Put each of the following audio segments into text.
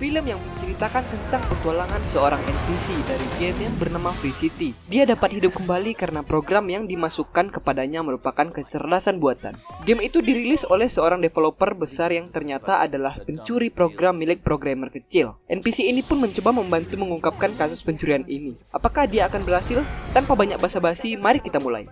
film yang menceritakan tentang petualangan seorang NPC dari game yang bernama Free City. Dia dapat hidup kembali karena program yang dimasukkan kepadanya merupakan kecerdasan buatan. Game itu dirilis oleh seorang developer besar yang ternyata adalah pencuri program milik programmer kecil. NPC ini pun mencoba membantu mengungkapkan kasus pencurian ini. Apakah dia akan berhasil? Tanpa banyak basa-basi, mari kita mulai.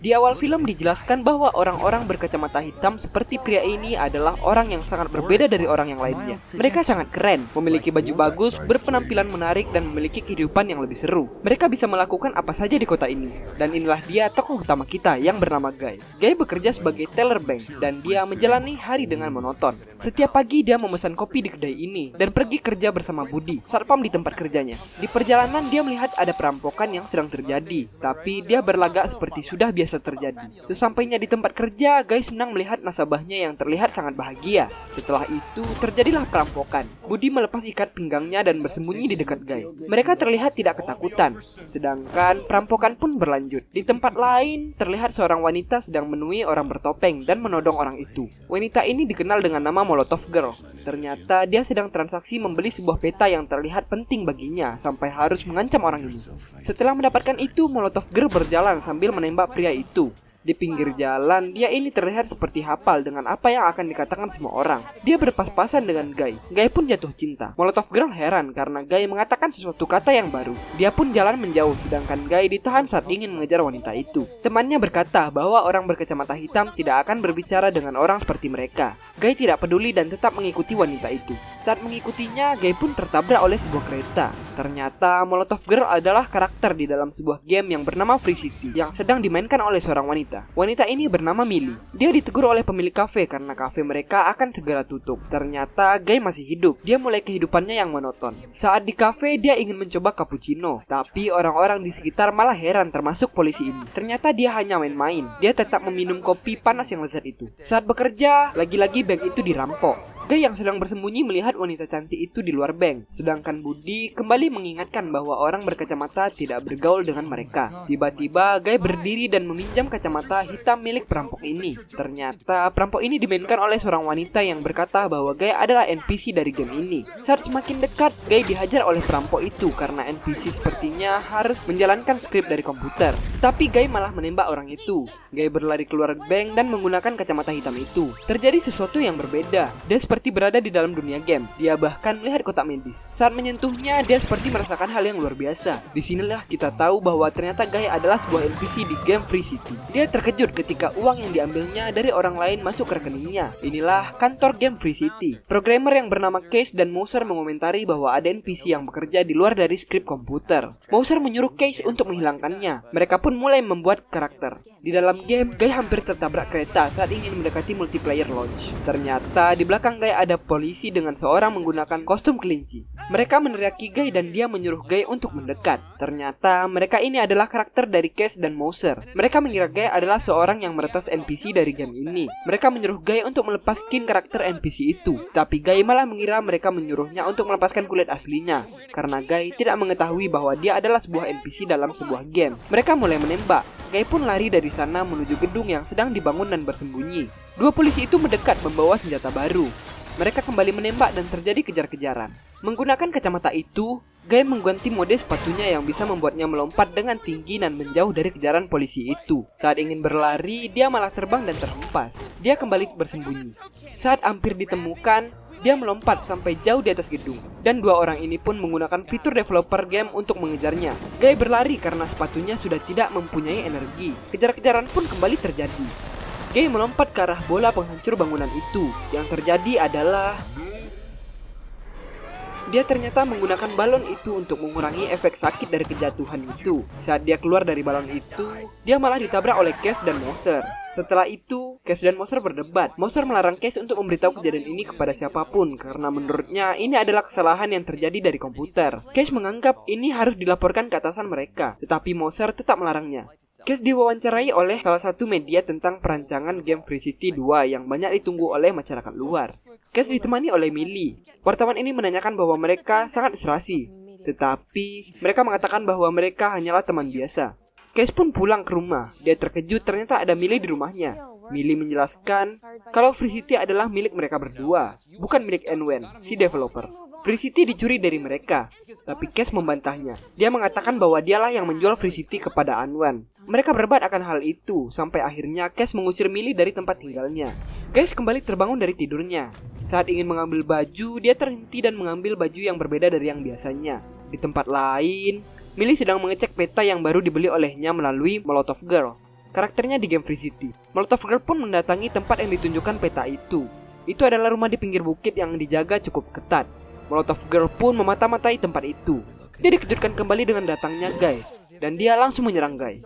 Di awal film dijelaskan bahwa orang-orang berkacamata hitam seperti pria ini adalah orang yang sangat berbeda dari orang yang lainnya. Mereka sangat keren, memiliki baju bagus, berpenampilan menarik, dan memiliki kehidupan yang lebih seru. Mereka bisa melakukan apa saja di kota ini. Dan inilah dia tokoh utama kita yang bernama Guy. Guy bekerja sebagai teller bank, dan dia menjalani hari dengan monoton. Setiap pagi dia memesan kopi di kedai ini, dan pergi kerja bersama Budi, satpam di tempat kerjanya. Di perjalanan dia melihat ada perampokan yang sedang terjadi, tapi dia berlagak seperti sudah biasa terjadi. Sesampainya di tempat kerja, Guy senang melihat nasabahnya yang terlihat sangat bahagia. Setelah itu, terjadilah perampokan. Budi melepas ikat pinggangnya dan bersembunyi di dekat Guy. Mereka terlihat tidak ketakutan, sedangkan perampokan pun berlanjut. Di tempat lain, terlihat seorang wanita sedang menemui orang bertopeng dan menodong orang itu. Wanita ini dikenal dengan nama Molotov Girl. Ternyata dia sedang transaksi membeli sebuah peta yang terlihat penting baginya sampai harus mengancam orang ini. Setelah mendapatkan itu, Molotov Girl berjalan sambil menembak pria itu. Di pinggir jalan, dia ini terlihat seperti hafal dengan apa yang akan dikatakan semua orang. Dia berpas-pasan dengan Guy. Guy pun jatuh cinta. Molotov Girl heran karena Guy mengatakan sesuatu kata yang baru. Dia pun jalan menjauh, sedangkan Guy ditahan saat ingin mengejar wanita itu. Temannya berkata bahwa orang berkacamata hitam tidak akan berbicara dengan orang seperti mereka. Guy tidak peduli dan tetap mengikuti wanita itu. Saat mengikutinya, Guy pun tertabrak oleh sebuah kereta. Ternyata Molotov Girl adalah karakter di dalam sebuah game yang bernama Free City yang sedang dimainkan oleh seorang wanita. Wanita ini bernama Millie. Dia ditegur oleh pemilik kafe karena kafe mereka akan segera tutup. Ternyata Guy masih hidup. Dia mulai kehidupannya yang monoton. Saat di kafe, dia ingin mencoba cappuccino, tapi orang-orang di sekitar malah heran, termasuk polisi ini. Ternyata dia hanya main-main. Dia tetap meminum kopi panas yang lezat itu. Saat bekerja, lagi-lagi bank itu dirampok. Guy yang sedang bersembunyi melihat wanita cantik itu di luar bank. Sedangkan Budi kembali mengingatkan bahwa orang berkacamata tidak bergaul dengan mereka. Tiba-tiba Guy berdiri dan meminjam kacamata hitam milik perampok ini. Ternyata perampok ini dimainkan oleh seorang wanita yang berkata bahwa Guy adalah NPC dari game ini. Saat semakin dekat, Guy dihajar oleh perampok itu karena NPC sepertinya harus menjalankan skrip dari komputer. Tapi Guy malah menembak orang itu. Guy berlari keluar bank dan menggunakan kacamata hitam itu. Terjadi sesuatu yang berbeda. Dia seperti berada di dalam dunia game. Dia bahkan melihat kotak medis. Saat menyentuhnya, dia seperti merasakan hal yang luar biasa. Disinilah kita tahu bahwa ternyata Guy adalah sebuah NPC di game Free City. Dia terkejut ketika uang yang diambilnya dari orang lain masuk ke rekeningnya. Inilah kantor game Free City. Programmer yang bernama Case dan Mouser mengomentari bahwa ada NPC yang bekerja di luar dari skrip komputer. Mouser menyuruh Case untuk menghilangkannya. Mereka pun mulai membuat karakter. Di dalam game, Guy hampir tertabrak kereta saat ingin mendekati multiplayer launch. Ternyata di belakang Guy ada polisi dengan seorang menggunakan kostum kelinci. Mereka meneriaki Guy dan dia menyuruh Guy untuk mendekat. Ternyata mereka ini adalah karakter dari Case dan Mouser. Mereka mengira Guy adalah seorang yang meretas NPC dari game ini. Mereka menyuruh Guy untuk melepas skin karakter NPC itu. Tapi Guy malah mengira mereka menyuruhnya untuk melepaskan kulit aslinya. Karena Guy tidak mengetahui bahwa dia adalah sebuah NPC dalam sebuah game. Mereka mulai menembak. Guy pun lari dari sana menuju gedung yang sedang dibangun dan bersembunyi. Dua polisi itu mendekat membawa senjata baru. Mereka kembali menembak dan terjadi kejar-kejaran. Menggunakan kacamata itu, Guy mengganti mode sepatunya yang bisa membuatnya melompat dengan tinggi dan menjauh dari kejaran polisi itu. Saat ingin berlari, dia malah terbang dan terhempas. Dia kembali bersembunyi. Saat hampir ditemukan, dia melompat sampai jauh di atas gedung. Dan dua orang ini pun menggunakan fitur developer game untuk mengejarnya. Guy berlari karena sepatunya sudah tidak mempunyai energi. Kejar-kejaran pun kembali terjadi. Guy melompat ke arah bola penghancur bangunan itu. Yang terjadi adalah dia ternyata menggunakan balon itu untuk mengurangi efek sakit dari kejatuhan itu. Saat dia keluar dari balon itu, dia malah ditabrak oleh Case dan Mouser. Setelah itu, Case dan Mouser berdebat. Mouser melarang Case untuk memberitahu kejadian ini kepada siapapun karena menurutnya ini adalah kesalahan yang terjadi dari komputer. Case menganggap ini harus dilaporkan ke atasan mereka, tetapi Mouser tetap melarangnya. Case diwawancarai oleh salah satu media tentang perancangan game Free City 2 yang banyak ditunggu oleh masyarakat luar. Case ditemani oleh Millie. Wartawan ini menanyakan bahwa mereka sangat serasi, tetapi mereka mengatakan bahwa mereka hanyalah teman biasa. Case pun pulang ke rumah. Dia terkejut ternyata ada Millie di rumahnya. Millie menjelaskan kalau Free City adalah milik mereka berdua, bukan milik Anwen, si developer. Free City dicuri dari mereka, tapi Case membantahnya. Dia mengatakan bahwa dialah yang menjual Free City kepada Anwen. Mereka berdebat akan hal itu, sampai akhirnya Case mengusir Millie dari tempat tinggalnya. Case kembali terbangun dari tidurnya. Saat ingin mengambil baju, dia terhenti dan mengambil baju yang berbeda dari yang biasanya. Di tempat lain, Millie sedang mengecek peta yang baru dibeli olehnya melalui Molotov Girl, karakternya di game Free City. Molotov Girl pun mendatangi tempat yang ditunjukkan peta itu. Itu adalah rumah di pinggir bukit yang dijaga cukup ketat. Molotov Girl pun memata-matai tempat itu. Dia dikejutkan kembali dengan datangnya Guy, dan dia langsung menyerang Guy.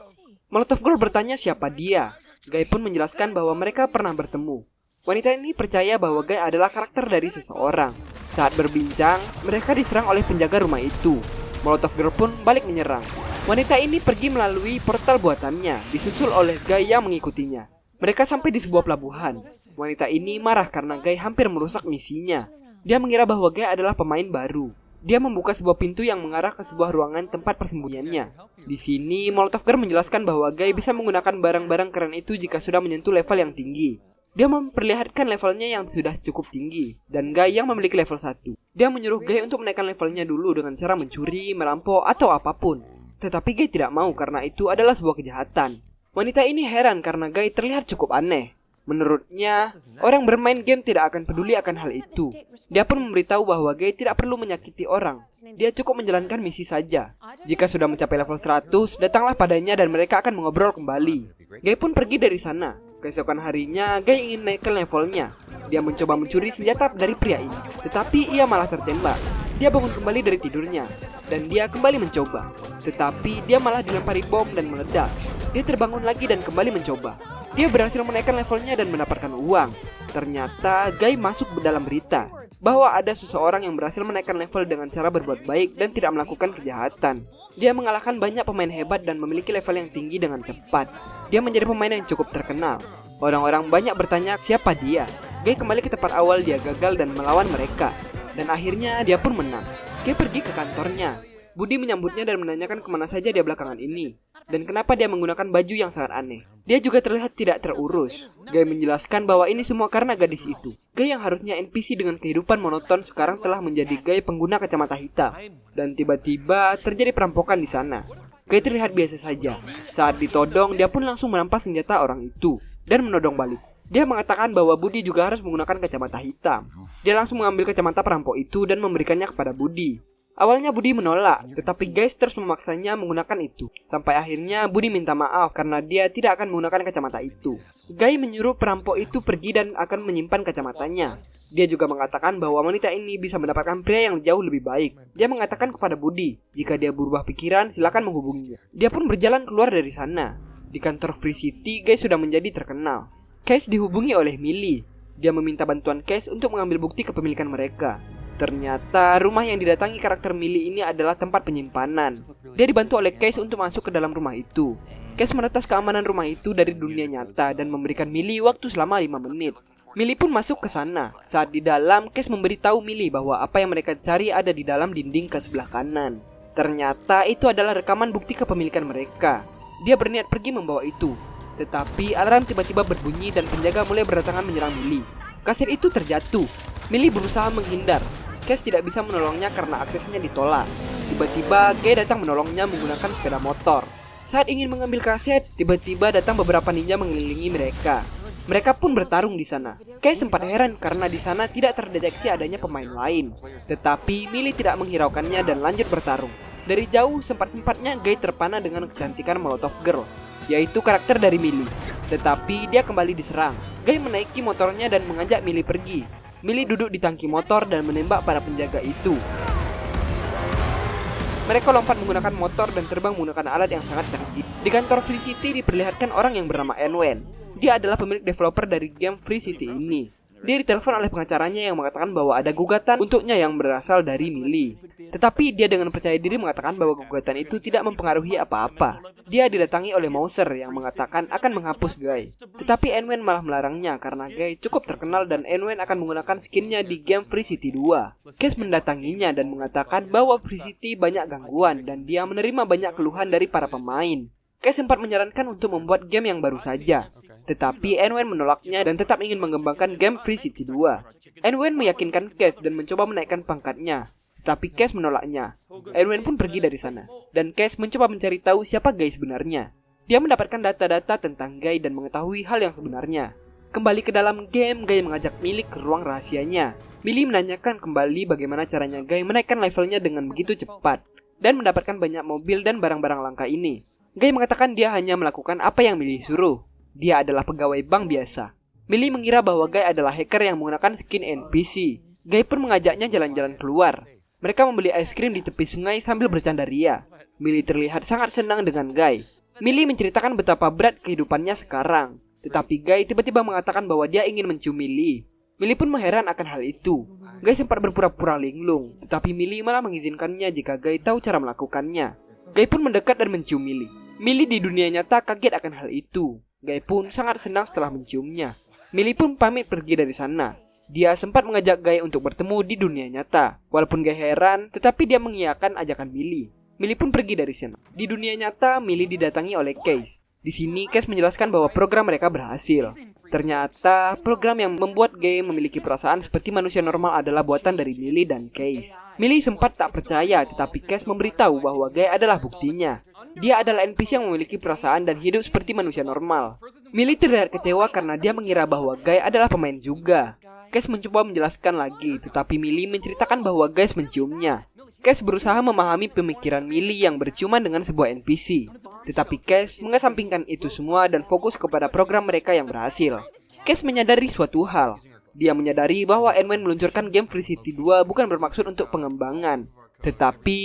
Molotov Girl bertanya siapa dia. Guy pun menjelaskan bahwa mereka pernah bertemu. Wanita ini percaya bahwa Guy adalah karakter dari seseorang. Saat berbincang, mereka diserang oleh penjaga rumah itu. Molotov Girl pun balik menyerang. Wanita ini pergi melalui portal buatannya, disusul oleh Guy yang mengikutinya. Mereka sampai di sebuah pelabuhan. Wanita ini marah karena Guy hampir merusak misinya. Dia mengira bahwa Guy adalah pemain baru. Dia membuka sebuah pintu yang mengarah ke sebuah ruangan tempat persembunyiannya. Di sini, Molotov Girl menjelaskan bahwa Guy bisa menggunakan barang-barang keren itu jika sudah menyentuh level yang tinggi. Dia memperlihatkan levelnya yang sudah cukup tinggi, dan Guy yang memiliki level 1. Dia menyuruh Guy untuk menaikkan levelnya dulu dengan cara mencuri, merampok, atau apapun. Tetapi Guy tidak mau karena itu adalah sebuah kejahatan. Wanita ini heran karena Guy terlihat cukup aneh. Menurutnya, orang bermain game tidak akan peduli akan hal itu. Dia pun memberitahu bahwa Guy tidak perlu menyakiti orang. Dia cukup menjalankan misi saja. Jika sudah mencapai level 100, datanglah padanya dan mereka akan mengobrol kembali. Guy pun pergi dari sana. Keesokan harinya, Guy ingin naikkan levelnya. Dia mencoba mencuri senjata dari pria ini, tetapi ia malah tertembak. Dia bangun kembali dari tidurnya, dan dia kembali mencoba. Tetapi dia malah dilempari bom dan meledak. Dia terbangun lagi dan kembali mencoba. Dia berhasil menaikkan levelnya dan mendapatkan uang. Ternyata Guy masuk ke dalam berita bahwa ada seseorang yang berhasil menaikkan level dengan cara berbuat baik dan tidak melakukan kejahatan. Dia mengalahkan banyak pemain hebat dan memiliki level yang tinggi dengan cepat. Dia menjadi pemain yang cukup terkenal. Orang-orang banyak bertanya siapa dia. Guy kembali ke tempat awal dia gagal dan melawan mereka. Dan akhirnya dia pun menang. Guy pergi ke kantornya. Budi menyambutnya dan menanyakan kemana saja dia belakangan ini, dan kenapa dia menggunakan baju yang sangat aneh. Dia juga terlihat tidak terurus. Guy menjelaskan bahwa ini semua karena gadis itu. Guy yang harusnya NPC dengan kehidupan monoton sekarang telah menjadi Guy pengguna kacamata hitam. Dan tiba-tiba terjadi perampokan di sana. Guy terlihat biasa saja. Saat ditodong, dia pun langsung merampas senjata orang itu dan menodong balik. Dia mengatakan bahwa Budi juga harus menggunakan kacamata hitam. Dia langsung mengambil kacamata perampok itu dan memberikannya kepada Budi. Awalnya Budi menolak, tetapi Guy terus memaksanya menggunakan itu. Sampai akhirnya Budi minta maaf karena dia tidak akan menggunakan kacamata itu. Guy menyuruh perampok itu pergi dan akan menyimpan kacamatanya. Dia juga mengatakan bahwa wanita ini bisa mendapatkan pria yang jauh lebih baik. Dia mengatakan kepada Budi, jika dia berubah pikiran silakan menghubunginya. Dia pun berjalan keluar dari sana. Di kantor Free City, Guy sudah menjadi terkenal. Case dihubungi oleh Millie. Dia meminta bantuan Case untuk mengambil bukti kepemilikan mereka. Ternyata rumah yang didatangi karakter Millie ini adalah tempat penyimpanan. Dia dibantu oleh Case untuk masuk ke dalam rumah itu. Case meretas keamanan rumah itu dari dunia nyata dan memberikan Millie waktu selama 5 menit. Millie pun masuk ke sana. Saat di dalam, Case memberitahu Millie bahwa apa yang mereka cari ada di dalam dinding ke sebelah kanan. Ternyata itu adalah rekaman bukti kepemilikan mereka. Dia berniat pergi membawa itu. Tetapi alarm tiba-tiba berbunyi dan penjaga mulai berdatangan menyerang Millie. Kaset itu terjatuh. Millie berusaha menghindar. Case tidak bisa menolongnya karena aksesnya ditolak. Tiba-tiba Guy datang menolongnya menggunakan sepeda motor. Saat ingin mengambil kaset, tiba-tiba datang beberapa ninja mengelilingi mereka. Mereka pun bertarung di sana. Case sempat heran karena di sana tidak terdeteksi adanya pemain lain. Tetapi Millie tidak menghiraukannya dan lanjut bertarung. Dari jauh sempat-sempatnya Guy terpana dengan kecantikan Molotov Girl, yaitu karakter dari Millie. Tetapi dia kembali diserang. Guy menaiki motornya dan mengajak Millie pergi. Millie duduk di tangki motor dan menembak para penjaga itu. Mereka lompat menggunakan motor dan terbang menggunakan alat yang sangat canggih. Di kantor Free City diperlihatkan orang yang bernama Anwen. Dia adalah pemilik developer dari game Free City ini. Dia ditelepon oleh pengacaranya yang mengatakan bahwa ada gugatan untuknya yang berasal dari Millie. Tetapi dia dengan percaya diri mengatakan bahwa gugatan itu tidak mempengaruhi apa-apa. Dia didatangi oleh Mouser yang mengatakan akan menghapus Guy. Tetapi Anwen malah melarangnya karena Guy cukup terkenal dan Anwen akan menggunakan skinnya di game Free City 2. Case mendatanginya dan mengatakan bahwa Free City banyak gangguan dan dia menerima banyak keluhan dari para pemain. Cash sempat menyarankan untuk membuat game yang baru saja, tetapi N-Wen menolaknya dan tetap ingin mengembangkan game Free City 2. N-Wen meyakinkan Cash dan mencoba menaikkan pangkatnya, tetapi Cash menolaknya. N-Wen pun pergi dari sana, dan Cash mencoba mencari tahu siapa Guy sebenarnya. Dia mendapatkan data-data tentang Guy dan mengetahui hal yang sebenarnya. Kembali ke dalam game, Guy mengajak Millie ke ruang rahasianya. Millie menanyakan kembali bagaimana caranya Guy menaikkan levelnya dengan begitu cepat dan mendapatkan banyak mobil dan barang-barang langka ini. Guy mengatakan dia hanya melakukan apa yang Millie suruh. Dia adalah pegawai bank biasa. Millie mengira bahwa Guy adalah hacker yang menggunakan skin NPC. Guy pun mengajaknya jalan-jalan keluar. Mereka membeli es krim di tepi sungai sambil bercanda ria. Millie terlihat sangat senang dengan Guy. Millie menceritakan betapa berat kehidupannya sekarang. Tetapi Guy tiba-tiba mengatakan bahwa dia ingin mencium Millie. Millie pun mengheran akan hal itu. Guy sempat berpura-pura linglung, tetapi Millie malah mengizinkannya jika Guy tahu cara melakukannya. Guy pun mendekat dan mencium Millie. Millie di dunia nyata kaget akan hal itu. Guy pun sangat senang setelah menciumnya. Millie pun pamit pergi dari sana. Dia sempat mengajak Guy untuk bertemu di dunia nyata. Walaupun Guy heran, tetapi dia mengiyakan ajakan Millie. Millie pun pergi dari sana. Di dunia nyata, Millie didatangi oleh Cash. Di sini, Cash menjelaskan bahwa program mereka berhasil. Ternyata, program yang membuat Guy memiliki perasaan seperti manusia normal adalah buatan dari Millie dan Cash. Millie sempat tak percaya, tetapi Cash memberitahu bahwa Guy adalah buktinya. Dia adalah NPC yang memiliki perasaan dan hidup seperti manusia normal. Millie terlihat kecewa karena dia mengira bahwa Guy adalah pemain juga. Cash mencoba menjelaskan lagi, tetapi Millie menceritakan bahwa Guy menciumnya. Cash berusaha memahami pemikiran Millie yang berciuman dengan sebuah NPC. Tetapi Cash mengesampingkan itu semua dan fokus kepada program mereka yang berhasil. Cash menyadari suatu hal. Dia menyadari bahwa N-Wen meluncurkan game Free City 2 bukan bermaksud untuk pengembangan. Tetapi,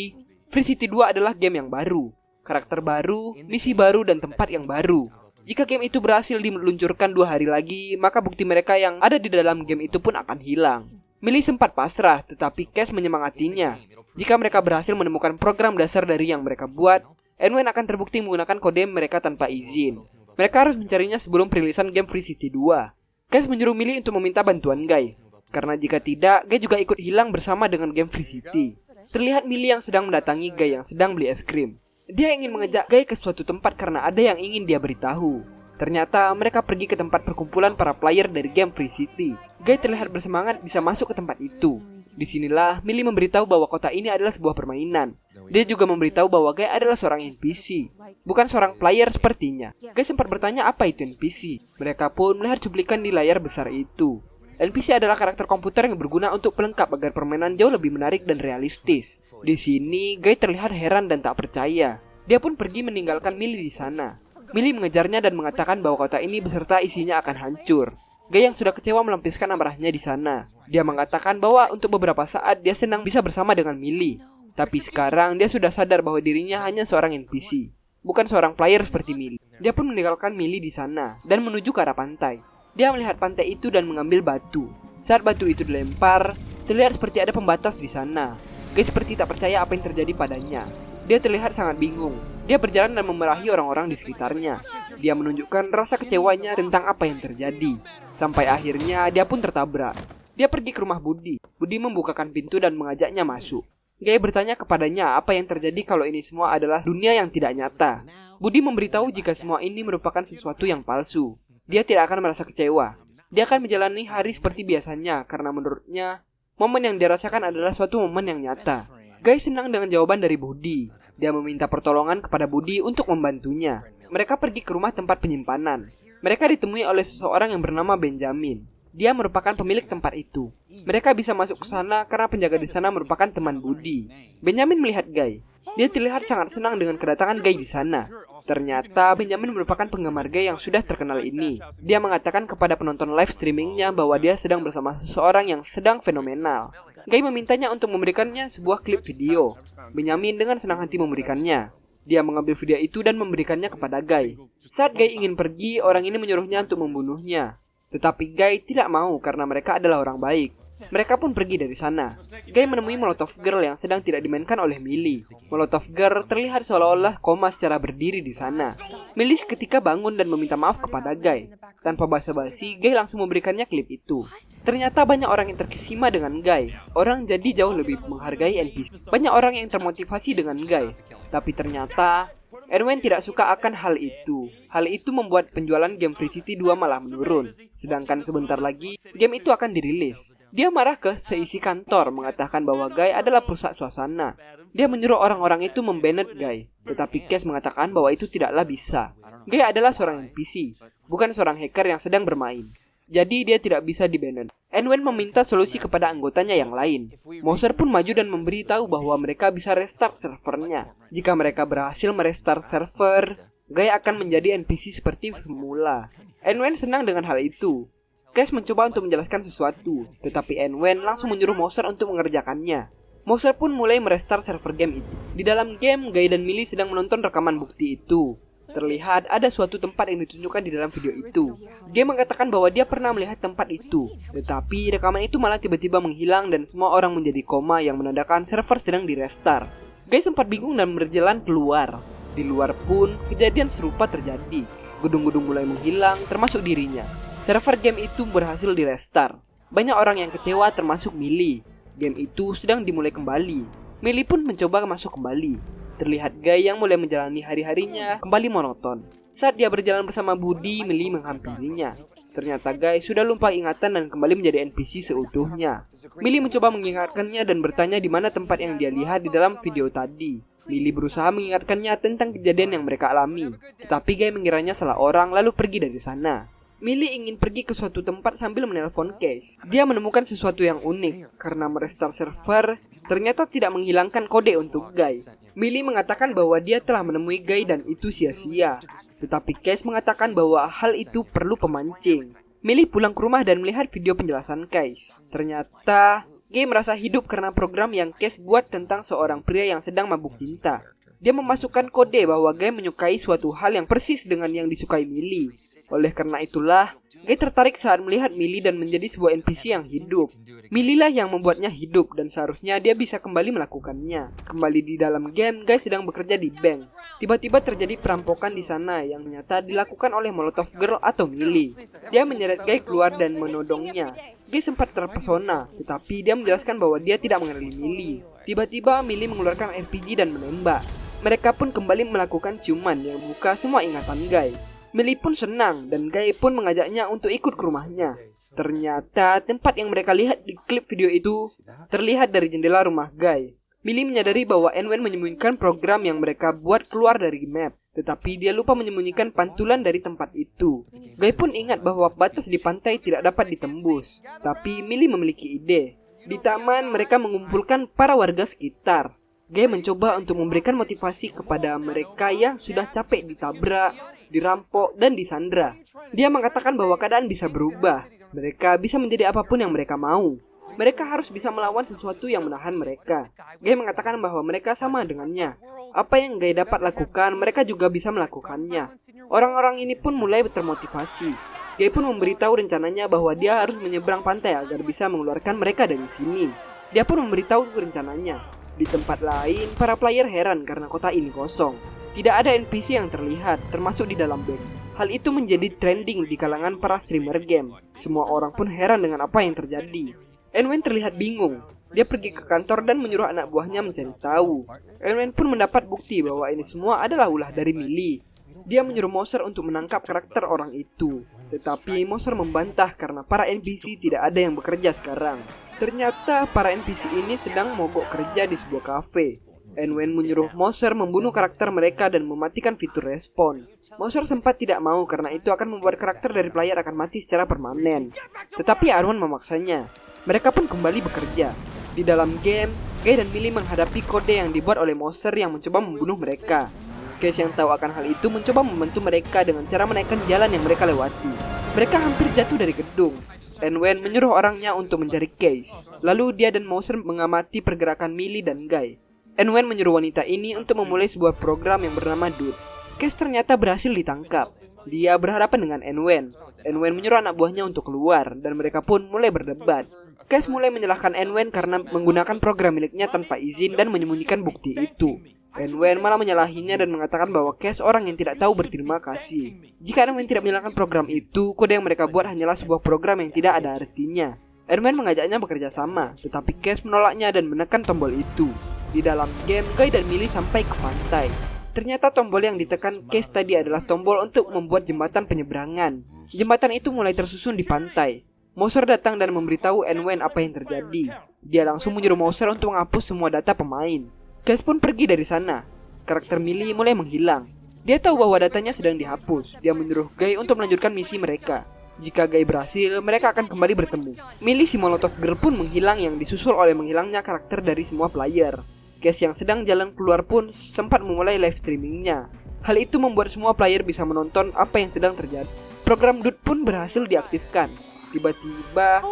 Free City 2 adalah game yang baru. Karakter baru, misi baru, dan tempat yang baru. Jika game itu berhasil diluncurkan 2 hari lagi, maka bukti mereka yang ada di dalam game itu pun akan hilang. Millie sempat pasrah, tetapi Cash menyemangatinya. Jika mereka berhasil menemukan program dasar dari yang mereka buat, N-Wen akan terbukti menggunakan kode mereka tanpa izin. Mereka harus mencarinya sebelum perilisan game Free City 2. Cash menyuruh Millie untuk meminta bantuan Guy, karena jika tidak, Guy juga ikut hilang bersama dengan game Free City. Terlihat Millie yang sedang mendatangi Guy yang sedang beli es krim. Dia ingin mengajak Guy ke suatu tempat karena ada yang ingin dia beritahu. Ternyata mereka pergi ke tempat perkumpulan para player dari game Free City. Guy terlihat bersemangat bisa masuk ke tempat itu. Disinilah Millie memberitahu bahwa kota ini adalah sebuah permainan. Dia juga memberitahu bahwa Guy adalah seorang NPC, bukan seorang player sepertinya. Guy sempat bertanya apa itu NPC. Mereka pun melihat cuplikan di layar besar itu. NPC adalah karakter komputer yang berguna untuk pelengkap agar permainan jauh lebih menarik dan realistis. Di sini, Guy terlihat heran dan tak percaya. Dia pun pergi meninggalkan Millie di sana. Millie mengejarnya dan mengatakan bahwa kota ini beserta isinya akan hancur. Guy yang sudah kecewa melampiaskan amarahnya di sana. Dia mengatakan bahwa untuk beberapa saat dia senang bisa bersama dengan Millie. Tapi sekarang dia sudah sadar bahwa dirinya hanya seorang NPC, bukan seorang player seperti Millie. Dia pun meninggalkan Millie di sana dan menuju ke arah pantai. Dia melihat pantai itu dan mengambil batu. Saat batu itu dilempar, terlihat seperti ada pembatas di sana. Guy seperti tak percaya apa yang terjadi padanya. Dia terlihat sangat bingung. Dia berjalan dan memarahi orang-orang di sekitarnya. Dia menunjukkan rasa kecewanya tentang apa yang terjadi. Sampai akhirnya dia pun tertabrak. Dia pergi ke rumah Budi. Budi membukakan pintu dan mengajaknya masuk. Guy bertanya kepadanya apa yang terjadi kalau ini semua adalah dunia yang tidak nyata. Budi memberitahu jika semua ini merupakan sesuatu yang palsu. Dia tidak akan merasa kecewa. Dia akan menjalani hari seperti biasanya karena menurutnya momen yang dia rasakan adalah suatu momen yang nyata. Guy senang dengan jawaban dari Budi. Dia meminta pertolongan kepada Budi untuk membantunya. Mereka pergi ke rumah tempat penyimpanan. Mereka ditemui oleh seseorang yang bernama Benjamin. Dia merupakan pemilik tempat itu. Mereka bisa masuk ke sana karena penjaga di sana merupakan teman Budi. Benjamin melihat Guy. Dia terlihat sangat senang dengan kedatangan Guy di sana. Ternyata Benjamin merupakan penggemar Guy yang sudah terkenal ini. Dia mengatakan kepada penonton live streamingnya bahwa dia sedang bersama seseorang yang sedang fenomenal. Guy memintanya untuk memberikannya sebuah klip video. Benjamin dengan senang hati memberikannya. Dia mengambil video itu dan memberikannya kepada Guy. Saat Guy ingin pergi, orang ini menyuruhnya untuk membunuhnya. Tetapi Guy tidak mau karena mereka adalah orang baik. Mereka pun pergi dari sana. Guy menemui Molotov Girl yang sedang tidak dimainkan oleh Millie. Molotov Girl terlihat seolah-olah koma secara berdiri di sana. Millie seketika bangun dan meminta maaf kepada Guy. Tanpa basa-basi, Guy langsung memberikannya klip itu. Ternyata banyak orang yang terkesima dengan Guy. Orang jadi jauh lebih menghargai NPC. Banyak orang yang termotivasi dengan Guy. Tapi ternyata Enwen tidak suka akan hal itu. Hal itu membuat penjualan game Free City 2 malah menurun. Sedangkan sebentar lagi, game itu akan dirilis. Dia marah ke seisi kantor, mengatakan bahwa Guy adalah perusak suasana. Dia menyuruh orang-orang itu membanet Guy. Tetapi Cash mengatakan bahwa itu tidaklah bisa. Guy adalah seorang NPC, bukan seorang hacker yang sedang bermain. Jadi dia tidak bisa dibanet. Enwen meminta solusi kepada anggotanya yang lain. Moser pun maju dan memberitahu bahwa mereka bisa restart servernya. Jika mereka berhasil merestart server, Guy akan menjadi NPC seperti semula. Enwen senang dengan hal itu. Cash mencoba untuk menjelaskan sesuatu, tetapi Enwen langsung menyuruh Moser untuk mengerjakannya. Moser pun mulai merestart server game itu. Di dalam game, Guy dan Millie sedang menonton rekaman bukti itu. Terlihat ada suatu tempat yang ditunjukkan di dalam video itu. Guy mengatakan bahwa dia pernah melihat tempat itu, tetapi rekaman itu malah tiba-tiba menghilang dan semua orang menjadi koma yang menandakan server sedang direstart. Guy sempat bingung dan berjalan keluar. Di luar pun, kejadian serupa terjadi. Gedung-gedung mulai menghilang, termasuk dirinya. Server game itu berhasil direstart. Banyak orang yang kecewa termasuk Millie. Game itu sedang dimulai kembali. Millie pun mencoba masuk kembali. Terlihat Guy yang mulai menjalani hari-harinya kembali monoton. Saat dia berjalan bersama Budi, Millie menghampirinya. Ternyata Guy sudah lupa ingatan dan kembali menjadi NPC seutuhnya. Millie mencoba mengingatkannya dan bertanya di mana tempat yang dia lihat di dalam video tadi. Millie berusaha mengingatkannya tentang kejadian yang mereka alami. Tetapi Guy mengiranya salah orang lalu pergi dari sana. Millie ingin pergi ke suatu tempat sambil menelpon Cash. Dia menemukan sesuatu yang unik. Karena merestart server, ternyata tidak menghilangkan kode untuk Guy. Millie mengatakan bahwa dia telah menemui Guy dan itu sia-sia. Tetapi Cash mengatakan bahwa hal itu perlu pemancing. Millie pulang ke rumah dan melihat video penjelasan Cash. Ternyata, Guy merasa hidup karena program yang Cash buat tentang seorang pria yang sedang mabuk cinta. Dia memasukkan kode bahwa Guy menyukai suatu hal yang persis dengan yang disukai Millie. Oleh karena itulah, Guy tertarik saat melihat Millie dan menjadi sebuah NPC yang hidup. Millie lah yang membuatnya hidup dan seharusnya dia bisa kembali melakukannya. Kembali di dalam game, Guy sedang bekerja di bank. Tiba-tiba terjadi perampokan di sana yang ternyata dilakukan oleh Molotov Girl atau Millie. Dia menyeret Guy keluar dan menodongnya. Guy sempat terpesona, tetapi dia menjelaskan bahwa dia tidak mengenali Millie. Tiba-tiba Millie mengeluarkan RPG dan menembak. Mereka pun kembali melakukan ciuman yang membuka semua ingatan Guy. Millie pun senang dan Guy pun mengajaknya untuk ikut ke rumahnya. Ternyata tempat yang mereka lihat di klip video itu terlihat dari jendela rumah Guy. Millie menyadari bahwa Enwen menyembunyikan program yang mereka buat keluar dari map. Tetapi dia lupa menyembunyikan pantulan dari tempat itu. Guy pun ingat bahwa batas di pantai tidak dapat ditembus. Tapi Millie memiliki ide. Di taman mereka mengumpulkan para warga sekitar. Guy mencoba untuk memberikan motivasi kepada mereka yang sudah capek ditabrak, dirampok, dan disandra. Dia mengatakan bahwa keadaan bisa berubah. Mereka bisa menjadi apapun yang mereka mau. Mereka harus bisa melawan sesuatu yang menahan mereka. Guy mengatakan bahwa mereka sama dengannya. Apa yang Guy dapat lakukan, mereka juga bisa melakukannya. Orang-orang ini pun mulai termotivasi. Guy pun memberitahu rencananya bahwa dia harus menyeberang pantai agar bisa mengeluarkan mereka dari sini. Dia pun memberitahu rencananya. Di tempat lain, para player heran karena kota ini kosong. Tidak ada NPC yang terlihat, termasuk di dalam bank. Hal itu menjadi trending di kalangan para streamer game. Semua orang pun heran dengan apa yang terjadi. Enwen terlihat bingung. Dia pergi ke kantor dan menyuruh anak buahnya mencari tahu. Enwen pun mendapat bukti bahwa ini semua adalah ulah dari Millie. Dia menyuruh Moser untuk menangkap karakter orang itu. Tetapi Moser membantah karena para NPC tidak ada yang bekerja sekarang. Ternyata para NPC ini sedang mogok kerja di sebuah kafe. Enwen menyuruh Moser membunuh karakter mereka dan mematikan fitur respon. Moser sempat tidak mau karena itu akan membuat karakter dari player akan mati secara permanen. Tetapi Arwan memaksanya. Mereka pun kembali bekerja. Di dalam game, Guy dan Millie menghadapi kode yang dibuat oleh Moser yang mencoba membunuh mereka. Cash yang tahu akan hal itu mencoba membantu mereka dengan cara menaikkan jalan yang mereka lewati. Mereka hampir jatuh dari gedung. Enwen menyuruh orangnya untuk mencari Cash. Lalu dia dan Moser mengamati pergerakan Millie dan Guy. Enwen menyuruh wanita ini untuk memulai sebuah program yang bernama Dude. Cash ternyata berhasil ditangkap. Dia berhadapan dengan Enwen. Enwen menyuruh anak buahnya untuk keluar dan mereka pun mulai berdebat. Cash mulai menyalahkan Enwen karena menggunakan program miliknya tanpa izin dan menyembunyikan bukti itu. Enwen malah menyalahinya dan mengatakan bahwa Cash orang yang tidak tahu berterima kasih. Jika Enwen tidak menyalahkan program itu, kode yang mereka buat hanyalah sebuah program yang tidak ada artinya. Enwen mengajaknya bekerja sama, tetapi Cash menolaknya dan menekan tombol itu. Di dalam game, Guy dan Millie sampai ke pantai. Ternyata tombol yang ditekan Case tadi adalah tombol untuk membuat jembatan penyeberangan. Jembatan itu mulai tersusun di pantai. Mouser datang dan memberitahu N-Wen apa yang terjadi. Dia langsung menyuruh Mouser untuk menghapus semua data pemain. Case pun pergi dari sana. Karakter Millie mulai menghilang. Dia tahu bahwa datanya sedang dihapus. Dia menyuruh Guy untuk melanjutkan misi mereka. Jika Guy berhasil, mereka akan kembali bertemu. Millie si Molotov Girl pun menghilang yang disusul oleh menghilangnya karakter dari semua player. Case yang sedang jalan keluar pun sempat memulai live streamingnya. Hal itu membuat semua player bisa menonton apa yang sedang terjadi. Program DUT pun berhasil diaktifkan. Tiba-tiba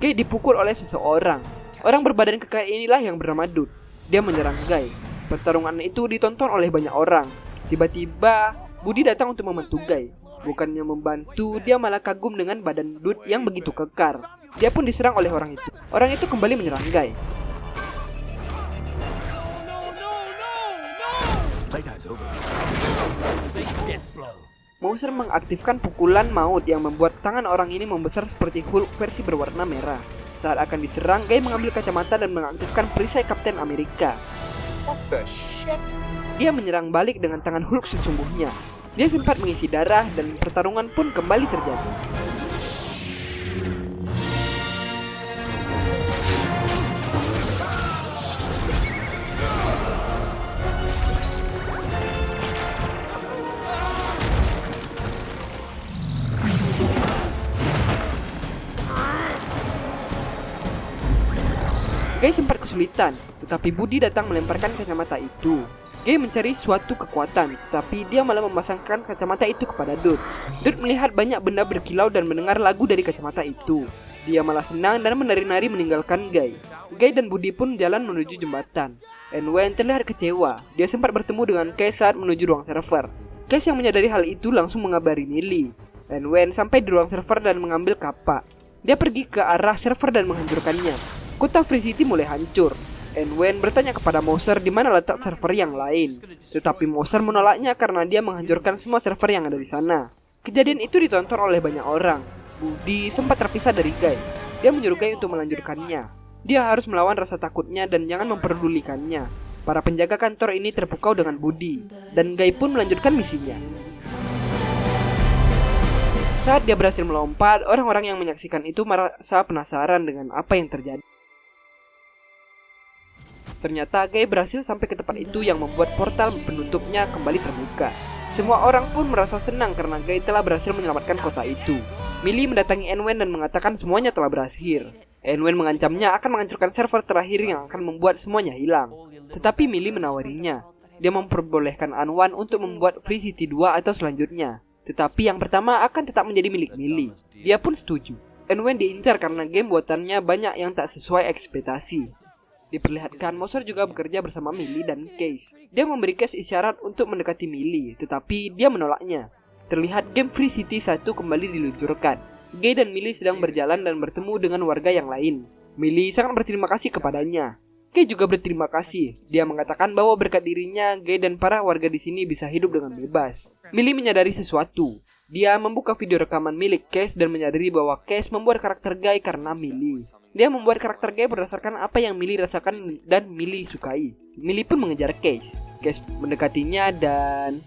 Guy dipukul oleh seseorang. Orang berbadan kekar inilah yang bernama DUT. Dia menyerang Guy. Pertarungan itu ditonton oleh banyak orang. Tiba-tiba Budi datang untuk membantu Guy. Bukannya membantu, dia malah kagum dengan badan DUT yang begitu kekar. Dia pun diserang oleh orang itu. Orang itu kembali menyerang Guy. Mouser mengaktifkan pukulan maut yang membuat tangan orang ini membesar seperti Hulk versi berwarna merah. Saat akan diserang, Guy mengambil kacamata dan mengaktifkan perisai Kapten Amerika. What the shit? Dia menyerang balik dengan tangan Hulk sesungguhnya. Dia sempat mengisi darah dan pertarungan pun kembali terjadi. Guy sempat kesulitan, tetapi Budi datang melemparkan kacamata itu. Guy mencari suatu kekuatan, tetapi dia malah memasangkan kacamata itu kepada DUT. DUT melihat banyak benda berkilau dan mendengar lagu dari kacamata itu. Dia malah senang dan menari-nari meninggalkan Guy. Guy dan Budi pun jalan menuju jembatan. N-Wen terlihat kecewa. Dia sempat bertemu dengan Case saat menuju ruang server. Case yang menyadari hal itu langsung mengabari Millie. N-Wen sampai di ruang server dan mengambil kapak. Dia pergi ke arah server dan menghancurkannya. Kota Free City mulai hancur. N-Wen bertanya kepada Mouser di mana letak server yang lain. Tetapi Mouser menolaknya karena dia menghancurkan semua server yang ada di sana. Kejadian itu ditonton oleh banyak orang. Budi sempat terpisah dari Guy. Dia menyuruh Guy untuk melanjutkannya. Dia harus melawan rasa takutnya dan jangan memperdulikannya. Para penjaga kantor ini terpukau dengan Budi. Dan Guy pun melanjutkan misinya. Saat dia berhasil melompat, orang-orang yang menyaksikan itu merasa penasaran dengan apa yang terjadi. Ternyata Guy berhasil sampai ke tempat itu yang membuat portal penutupnya kembali terbuka. Semua orang pun merasa senang karena Guy telah berhasil menyelamatkan kota itu. Millie mendatangi N-Wen dan mengatakan semuanya telah berakhir. N-Wen mengancamnya akan menghancurkan server terakhir yang akan membuat semuanya hilang. Tetapi Millie menawarinya. Dia memperbolehkan An-Wan untuk membuat Free City 2 atau selanjutnya. Tetapi yang pertama akan tetap menjadi milik Millie. Dia pun setuju. N-Wen diincar karena game buatannya banyak yang tak sesuai ekspektasi. Diperlihatkan Mouser juga bekerja bersama Millie dan Case. Dia memberi Case isyarat untuk mendekati Millie, tetapi dia menolaknya. Terlihat game Free City 1 kembali diluncurkan. Guy dan Millie sedang berjalan dan bertemu dengan warga yang lain. Millie sangat berterima kasih kepadanya. Guy juga berterima kasih. Dia mengatakan bahwa berkat dirinya, Guy dan para warga di sini bisa hidup dengan bebas. Millie menyadari sesuatu. Dia membuka video rekaman milik Case dan menyadari bahwa Case membuat karakter Guy karena Millie. Dia membuat karakter Guy berdasarkan apa yang Millie rasakan dan Millie sukai. Millie pun mengejar Case. Case mendekatinya dan...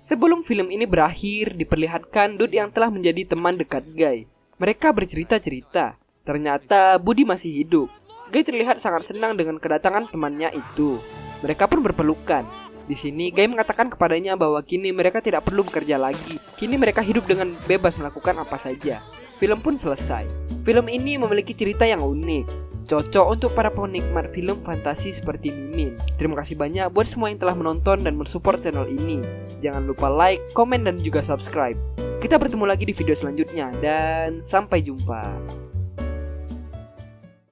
Sebelum film ini berakhir, diperlihatkan DUT yang telah menjadi teman dekat Guy. Mereka bercerita-cerita. Ternyata Budi masih hidup. Guy terlihat sangat senang dengan kedatangan temannya itu. Mereka pun berpelukan. Di sini Guy mengatakan kepadanya bahwa kini mereka tidak perlu bekerja lagi. Kini mereka hidup dengan bebas melakukan apa saja. Film pun selesai. Film ini memiliki cerita yang unik, cocok untuk para penikmat film fantasi seperti Mimin. Terima kasih banyak buat semua yang telah menonton dan mensupport channel ini. Jangan lupa like, komen, dan juga subscribe. Kita bertemu lagi di video selanjutnya dan sampai jumpa.